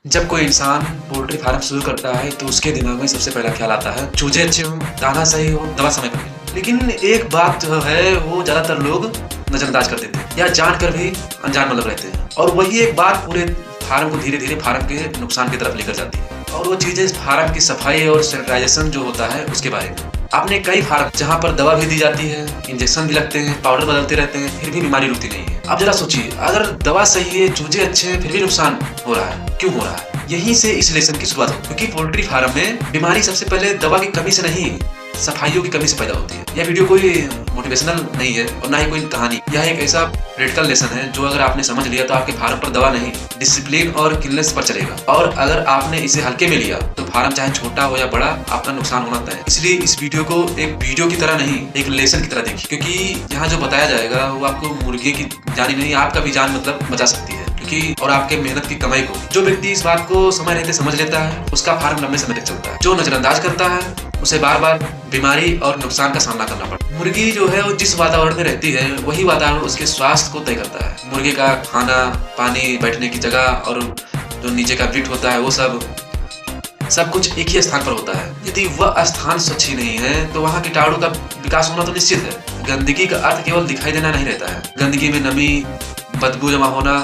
जब कोई इंसान पोल्ट्री फार्म शुरू करता है तो उसके दिमाग में सबसे पहला ख्याल आता है चूजे अच्छे हों, दाना सही हो, दवा समय पर मिले। लेकिन एक बात जो है वो ज्यादातर लोग नजरअंदाज कर देते हैं या जानकर भी अनजान मतलब रहते हैं, और वही एक बात पूरे फार्म को धीरे धीरे फार्म के नुकसान की तरफ लेकर जाती है। और वो चीजें फार्म की सफाई और सैनिटाइजेशन जो होता है उसके बारे में। आपने कई फार्म जहाँ पर दवा भी दी जाती है, इंजेक्शन भी लगते हैं, पाउडर बदलते रहते हैं, फिर भी बीमारी रुकती नहीं है। अब जरा सोचिए, अगर दवा सही है, चूजे अच्छे हैं, फिर भी नुकसान हो रहा है, क्यों हो रहा है? यहीं से इस लेसन की शुरुआत हो, क्योंकि पोल्ट्री फार्म में बीमारी सबसे पहले दवा की कमी से नहीं, सफाइयों की कमी से पैदा होती है। यह वीडियो कोई मोटिवेशनल नहीं है और ना ही कोई कहानी। यह एक ऐसा प्रैक्टिकल लेसन है जो अगर आपने समझ लिया तो आपके फार्म पर दवा नहीं, डिसिप्लिन और क्लीननेस पर चलेगा। और अगर आपने इसे हल्के में लिया तो फार्म चाहे छोटा हो या बड़ा, आपका नुकसान होना तय है। इसलिए इस वीडियो को एक वीडियो की तरह नहीं, एक लेसन की तरह देखिए, क्योंकि यहाँ जो बताया जाएगा वो आपको मुर्गी की जान ही नहीं, आपका भी जान मतलब बचा सकती है। क्योंकि और आपके मेहनत की कमाई को जो व्यक्ति इस बात को समय रहते समझ लेता है, उसका फार्म लंबे समय तक चलता है। जो नजरअंदाज करता है उसे बार बार बीमारी और नुकसान का सामना करना पड़ता है। मुर्गी जो है वो जिस वातावरण में रहती है वही वातावरण उसके स्वास्थ्य को तय करता है। मुर्गे का खाना, पानी, बैठने की जगह और जो नीचे का ब्रीड होता है वो सब कुछ एक ही स्थान पर होता है। यदि वह स्थान स्वच्छ ही नहीं है तो वहाँ कीटाणु का विकास होना तो निश्चित है। गंदगी का अर्थ केवल दिखाई देना नहीं रहता है। गंदगी में नमी, बदबू जमा होना,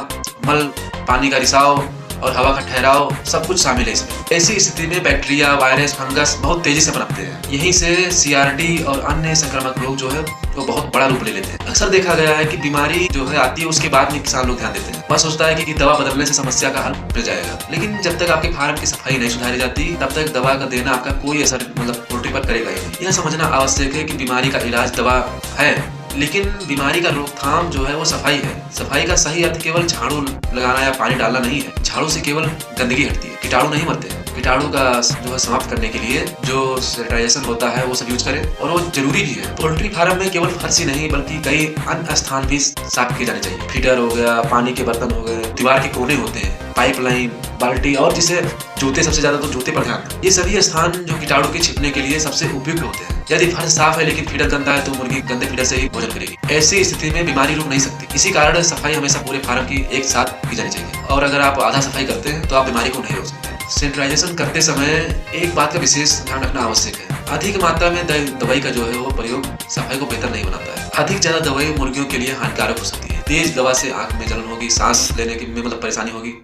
मल, पानी का रिसाव और हवा का ठहराव सब कुछ शामिल है इसमें। ऐसी स्थिति में बैक्टीरिया, वायरस, फंगस बहुत तेजी से पनपते हैं। यहीं से सीआरडी और अन्य संक्रामक रोग जो है वो बहुत बड़ा रूप ले लेते हैं। अक्सर देखा गया है कि बीमारी जो है आती है उसके बाद में किसान लोग ध्यान देते हैं। बस सोचता है कि दवा बदलने से समस्या का हल मिल जाएगा, लेकिन जब तक आपके फार्म की सफाई नहीं सुधारी जाती तब तक दवा का देना आपका कोई असर मतलब पोल्ट्री पर करेगा ही नहीं। यह समझना आवश्यक है कि बीमारी का इलाज दवा है, लेकिन बीमारी का रोकथाम जो है वो सफाई है। सफाई का सही अर्थ केवल झाड़ू लगाना या पानी डालना नहीं है। झाड़ू से केवल गंदगी हटती है, कीटाणु नहीं मरते। कीटाणु का जो है समाप्त करने के लिए जो सैनिटाइजेशन होता है वो सब यूज करें, और वो जरूरी भी है। पोल्ट्री फार्म में केवल फर्श ही नहीं बल्कि कई अन्य स्थान भी साफ किए जाने चाहिए। फीडर हो गया, पानी के बर्तन हो गए, दीवार के कोने होते हैं, पाइपलाइन, बाल्टी और जिसे जूते, सबसे ज्यादा तो जूते पर ध्यान। ये सभी स्थान जो कीटाणु के छिपने के लिए सबसे उपयुक्त होते हैं। यदि फर्श साफ है लेकिन फीडर गंदा है तो मुर्गी गंदे फीडर से ही भोजन करेगी। ऐसी स्थिति में बीमारी रुक नहीं सकती। इसी कारण सफाई हमेशा पूरे फार्म की एक साथ की जानी चाहिए, और अगर आप आधा सफाई करते हैं तो आप बीमारी को नहीं रोक सकते। सैनिटाइजेशन करते समय एक बात का विशेष ध्यान रखना आवश्यक है। अधिक मात्रा में दवाई का जो है वो प्रयोग सफाई को बेहतर नहीं बनाता है। अधिक ज्यादा दवाई मुर्गियों के लिए हानिकारक हो सकती है। तेज दवा से आंख में जलन होगी, सांस लेने की में मतलब परेशानी होगी,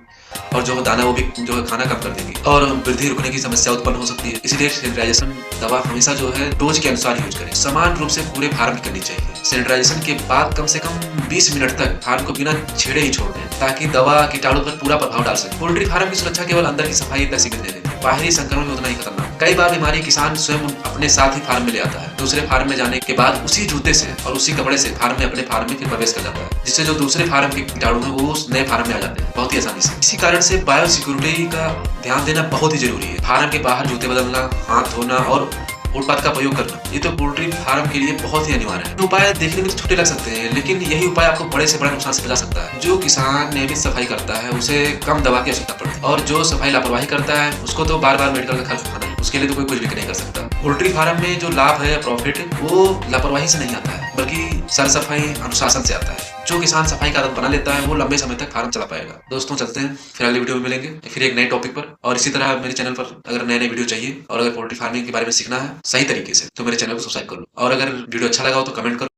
और जो दाना वो भी जो है खाना कम कर देगी, और वृद्धि रुकने की समस्या उत्पन्न हो सकती है। इसलिए सैनिटाइजेशन दवा हमेशा जो है डोज के अनुसार यूज करें। समान रूप से पूरे फार्म की करनी चाहिए। सैनिटाइजेशन के बाद कम से कम 20 मिनट तक फार्म को बिना छेड़े ही छोड़ दें, ताकि दवा कीटाणु पर पूरा प्रभाव डाल सके। पोल्ट्री फार्म की सुरक्षा केवल अंदर की सफाई तक सीमित नहीं रहती, बाहरी संक्रमण भी उतना ही खतरनाक। कई बार बीमारी किसान स्वयं अपने साथ ही फार्म में ले आता है। दूसरे फार्म में जाने के बाद उसी जूते से और उसी कपड़े से फार्म में अपने फार्म में फिर प्रवेश कर जाता है, जिससे जो दूसरे फार्म के कीटाणु है वो उस नए फार्म में आ जाते हैं बहुत ही आसानी से। इसी कारण से बायो सिक्योरिटी का ध्यान देना बहुत ही जरूरी है। फार्म के बाहर जूते बदलना, हाथ धोना और फुटपाथ का प्रयोग करना, ये तो पोल्ट्री फार्म के लिए बहुत ही अनिवार्य है। उपाय देखने में तो छोटे लग सकते हैं, लेकिन यही उपाय आपको बड़े से बड़ा नुकसान से बचा सकता है। जो किसान नियमित सफाई करता है उसे कम दवा की आवश्यकता पड़ती है, और जो सफाई लापरवाही करता है उसको तो बार बार मेडिकल का खर्च उठाना है। उसके लिए तो कोई कुछ भी नहीं कर सकता। पोल्ट्री फार्म में जो लाभ है, प्रॉफिट, वो लापरवाही से नहीं आता है बल्कि सर सफाई, अनुशासन से आता है। जो किसान सफाई का आदत बना लेता है वो लंबे समय तक फार्म चला पाएगा। दोस्तों चलते हैं, फिर अगली वीडियो में मिलेंगे फिर एक नए टॉपिक पर। और इसी तरह मेरे चैनल पर अगर नए वीडियो चाहिए और अगर पोल्ट्री फार्मिंग के बारे में सीखना है सही तरीके से तो मेरे चैनल को सब्सक्राइब कर लो, और अगर वीडियो अच्छा लगा हो तो कमेंट करो।